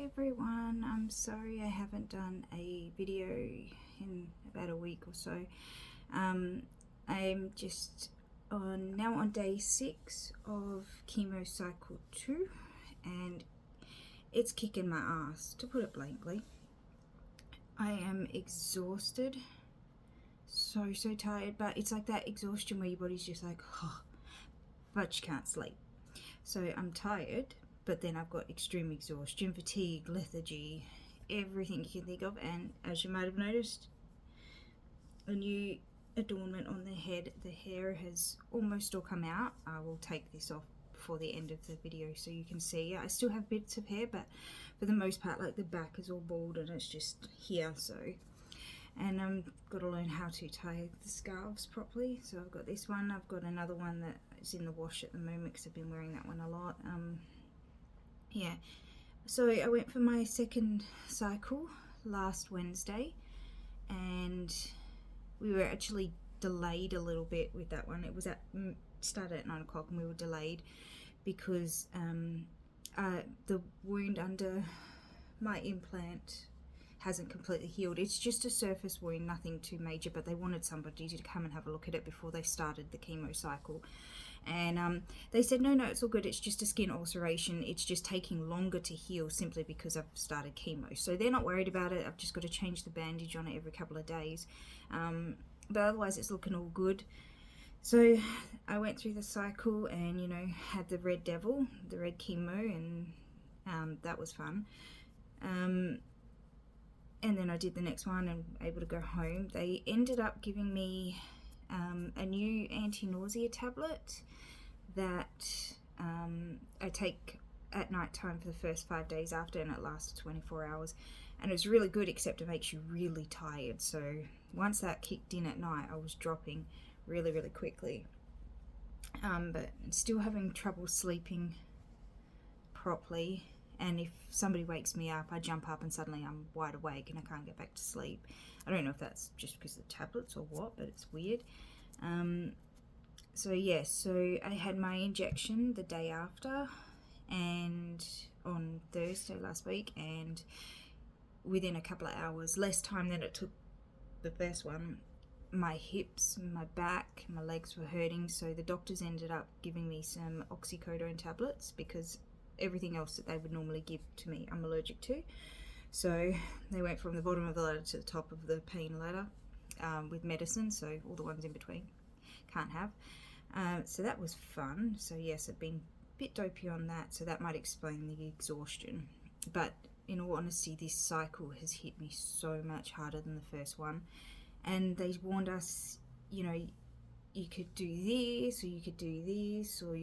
everyone, I'm sorry I haven't done a video in about a week or so. I'm just now on day 6 of chemo cycle 2 and it's kicking my ass, to put it blankly. I am exhausted, so tired, but it's like that exhaustion where your body's just like, oh, but you can't sleep. So I'm tired, but then I've got extreme exhaustion, fatigue, lethargy, everything you can think of. And as you might have noticed, a new adornment on the head. The hair has almost all come out. I will take this off before the end of the video so you can see. I still have bits of hair, but for the most part, like the back is all bald and it's just here. So, and I've got to learn how to tie the scarves properly. So I've got this one. I've got another one that is in the wash at the moment because I've been wearing that one a lot. Yeah, so I went for my second cycle last Wednesday and we were actually delayed a little bit with that one. It was started at 9 o'clock and we were delayed because the wound under my implant hasn't completely healed. It's just a surface wound, nothing too major, but they wanted somebody to come and have a look at it before they started the chemo cycle. And they said, no, it's all good. It's just a skin ulceration. It's just taking longer to heal simply because I've started chemo. So they're not worried about it. I've just got to change the bandage on it every couple of days. But otherwise it's looking all good. So I went through the cycle and, had the red devil, the red chemo, and that was fun. And then I did the next one and able to go home. They ended up giving me a new anti-nausea tablet that I take at night time for the first 5 days after, and it lasts 24 hours. And it was really good, except it makes you really tired. So once that kicked in at night, I was dropping really quickly. But still having trouble sleeping properly. And if somebody wakes me up, I jump up and suddenly I'm wide awake and I can't get back to sleep. I don't know if that's just because of the tablets or what, but it's weird. So I had my injection the day after and on Thursday last week, and within a couple of hours, less time than it took the first one, my hips, my back, my legs were hurting. So the doctors ended up giving me some oxycodone tablets because everything else that they would normally give to me I'm allergic to. So they went from the bottom of the ladder to the top of the pain ladder with medicine, so all the ones in between can't have. So that was fun. So yes, I've been a bit dopey on that, so that might explain the exhaustion. But in all honesty, this cycle has hit me so much harder than the first one. And they warned us, you could do this or you could do this, or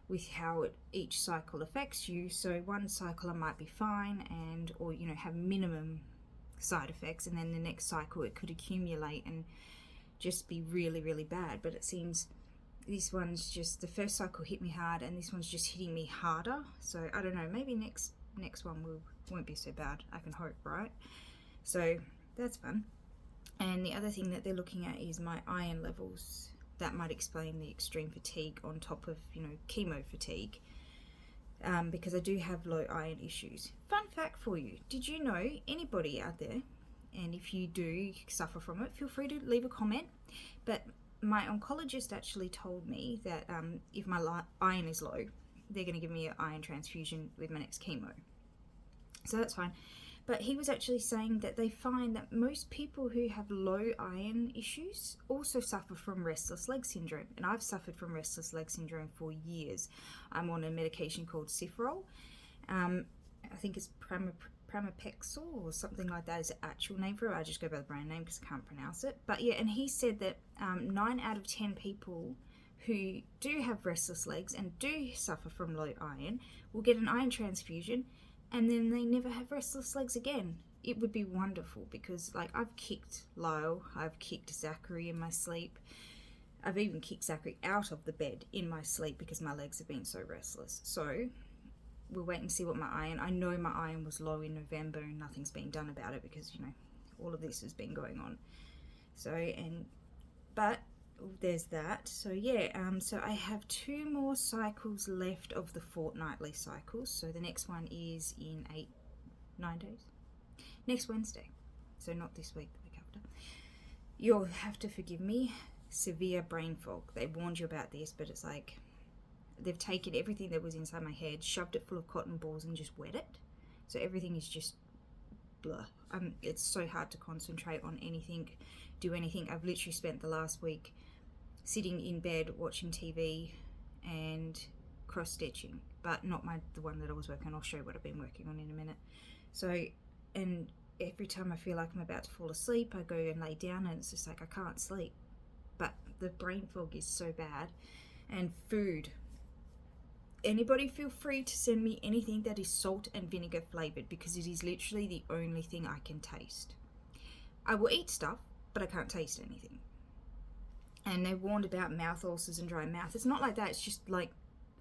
with how each cycle affects you. So one cycle I might be fine or have minimum side effects, and then the next cycle it could accumulate and just be really bad. But it seems this one's just, the first cycle hit me hard and this one's just hitting me harder. So I don't know, maybe next one won't be so bad, I can hope, right? So that's fun. And the other thing that they're looking at is my iron levels. That might explain the extreme fatigue on top of, chemo fatigue, because I do have low iron issues. Fun fact for you, did you know, anybody out there, and if you do suffer from it, feel free to leave a comment, but my oncologist actually told me that if my iron is low, they're going to give me an iron transfusion with my next chemo. So that's fine. But he was actually saying that they find that most people who have low iron issues also suffer from restless leg syndrome. And I've suffered from restless leg syndrome for years. I'm on a medication called Cifrol. I think it's Pramipexole or something like that is the actual name for it. I just go by the brand name because I can't pronounce it. But yeah, and he said that 9 out of 10 people who do have restless legs and do suffer from low iron will get an iron transfusion, and then they never have restless legs again. It would be wonderful because, I've kicked Lyle, I've kicked Zachary in my sleep. I've even kicked Zachary out of the bed in my sleep because my legs have been so restless. So we'll wait and see what my iron. I know my iron was low in November and nothing's been done about it because, all of this has been going on. But there's that. So so I have 2 more cycles left of the fortnightly cycles. So the next one is in 9 days. Next Wednesday. So not this week, the week after. You'll have to forgive me. Severe brain fog. They warned you about this, but it's like they've taken everything that was inside my head, shoved it full of cotton balls and just wet it. So everything is just blah. It's so hard to concentrate on anything, do anything. I've literally spent the last week sitting in bed watching TV and cross-stitching, but not the one that I was working on. I'll show you what I've been working on in a minute. So, and every time I feel like I'm about to fall asleep, I go and lay down and it's just like I can't sleep. But the brain fog is so bad. And food. Anybody feel free to send me anything that is salt and vinegar flavored, because it is literally the only thing I can taste. I will eat stuff, but I can't taste anything. And they warned about mouth ulcers and dry mouth. It's not like that. It's just like,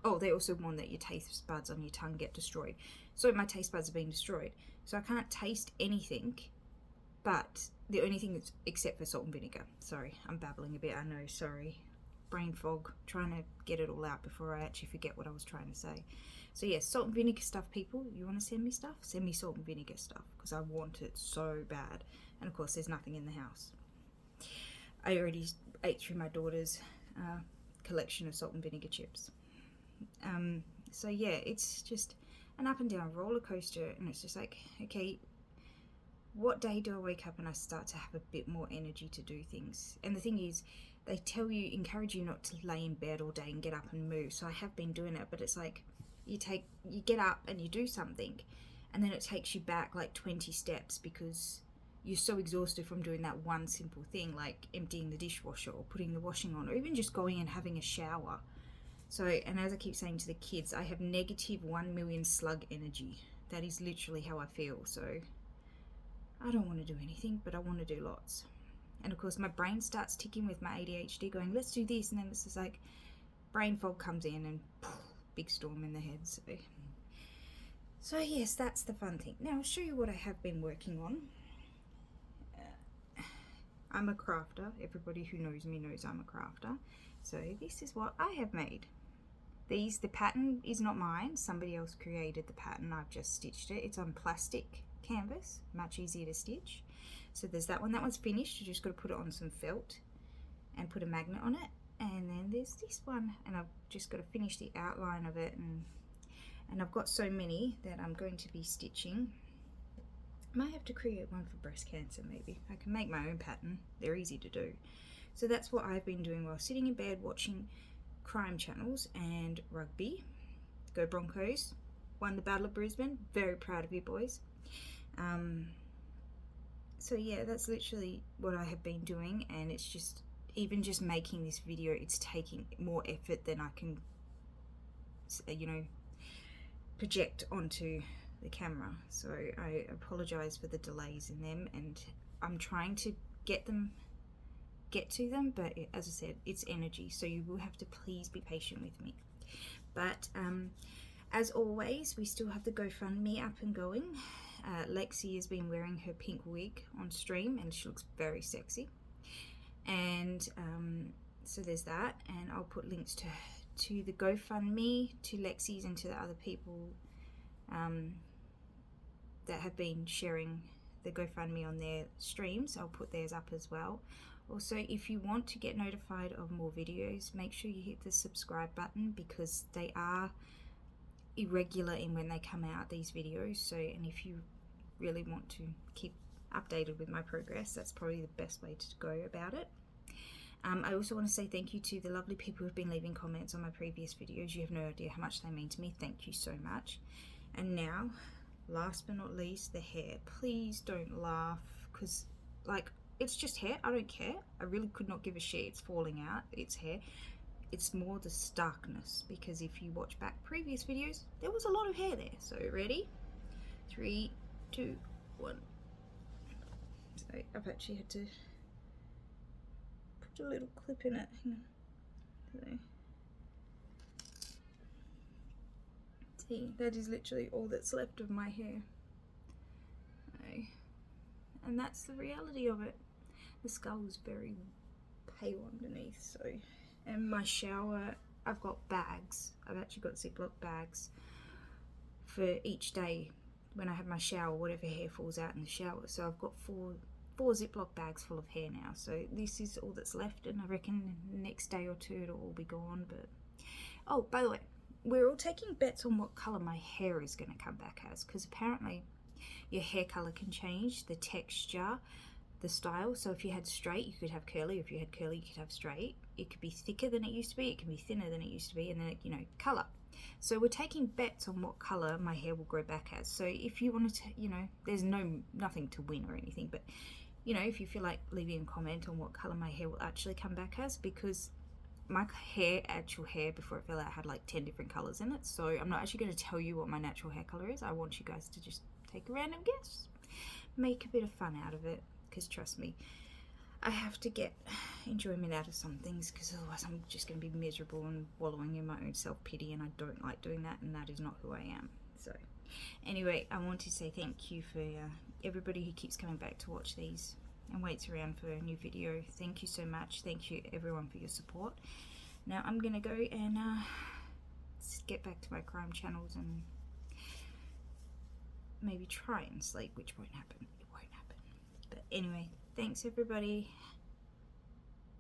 oh, they also warned that your taste buds on your tongue get destroyed. So my taste buds have been destroyed. So I can't taste anything, but the only thing that's except for salt and vinegar. Sorry, I'm babbling a bit. I know, sorry. Brain fog, trying to get it all out before I actually forget what I was trying to say. So yes, salt and vinegar stuff, people. You want to send me stuff? Send me salt and vinegar stuff, because I want it so bad. And of course, there's nothing in the house. I already ate through my daughter's collection of salt and vinegar chips. So yeah, it's just an up and down roller coaster, and it's just like, okay, what day do I wake up and I start to have a bit more energy to do things? And the thing is, they encourage you not to lay in bed all day and get up and move. So I have been doing it, but it's like you get up and you do something, and then it takes you back like 20 steps because you're so exhausted from doing that one simple thing, like emptying the dishwasher or putting the washing on, or even just going and having a shower. So, and as I keep saying to the kids, I have negative 1 million slug energy. That is literally how I feel. So I don't want to do anything, but I want to do lots. And of course my brain starts ticking with my ADHD going, let's do this, and then it's just like brain fog comes in and big storm in the head. So yes, that's the fun thing. Now I'll show you what I have been working on. I'm a crafter. Everybody who knows me knows I'm a crafter. So this is what I have made. The pattern is not mine. Somebody else created the pattern. I've just stitched it. It's on plastic canvas, much easier to stitch. So there's that one. That one's finished. You just got to put it on some felt and put a magnet on it. And then there's this one, and I've just got to finish the outline of it. And I've got so many that I'm going to be stitching. I might have to create one for breast cancer, maybe. I can make my own pattern. They're easy to do. So that's what I've been doing while sitting in bed watching crime channels and rugby. Go Broncos. Won the Battle of Brisbane. Very proud of you boys. So yeah, that's literally what I have been doing, and it's just, even just making this video, it's taking more effort than I can, project onto the camera. So I apologize for the delays in them, and I'm trying to get to them, but as I said, it's energy, so you will have to please be patient with me. But as always, we still have the GoFundMe up and going. Lexi has been wearing her pink wig on stream and she looks very sexy, and so there's that, and I'll put links to the GoFundMe, to Lexi's, and to the other people that have been sharing the GoFundMe on their streams. I'll put theirs up as well. Also, if you want to get notified of more videos, make sure you hit the subscribe button, because they are irregular in when they come out, these videos. So, and if you really want to keep updated with my progress, that's probably the best way to go about it. I also want to say thank you to the lovely people who've been leaving comments on my previous videos. You have no idea how much they mean to me. Thank you so much. And now, last but not least, the hair. Please don't laugh, because like, it's just hair. I don't care. I really could not give a shit. It's falling out. It's hair. It's more the starkness, because if you watch back previous videos, there was a lot of hair there. So ready? 3, 2, 1. So I've actually had to put a little clip in it. Hang on. So, see, that is literally all that's left of my hair. And that's the reality of it. The skull is very pale underneath, so. And my shower, I've got bags. I've actually got Ziploc bags for each day when I have my shower, whatever hair falls out in the shower. So I've got four Ziploc bags full of hair now. So this is all that's left, and I reckon the next day or two it'll all be gone. But oh, by the way, we're all taking bets on what colour my hair is going to come back as, because apparently your hair colour can change, the texture, the style. So if you had straight, you could have curly. If you had curly, you could have straight. It could be thicker than it used to be, it can be thinner than it used to be, and then, you know, colour. So we're taking bets on what colour my hair will grow back as. So if you wanted to, you know, there's nothing to win or anything, but, you know, if you feel like leaving a comment on what colour my hair will actually come back as, because my actual hair before it fell out had like 10 different colours in it. So I'm not actually going to tell you what my natural hair colour is. I want you guys to just take a random guess. Make a bit of fun out of it, because trust me, I have to get enjoyment out of some things, because otherwise I'm just going to be miserable and wallowing in my own self-pity, and I don't like doing that, and that is not who I am. So anyway, I want to say thank you for everybody who keeps coming back to watch these and waits around for a new video. Thank you so much. Thank you everyone for your support. Now I'm going to go and get back to my crime channels and maybe try and sleep, which won't happen. It won't happen. But anyway, thanks everybody.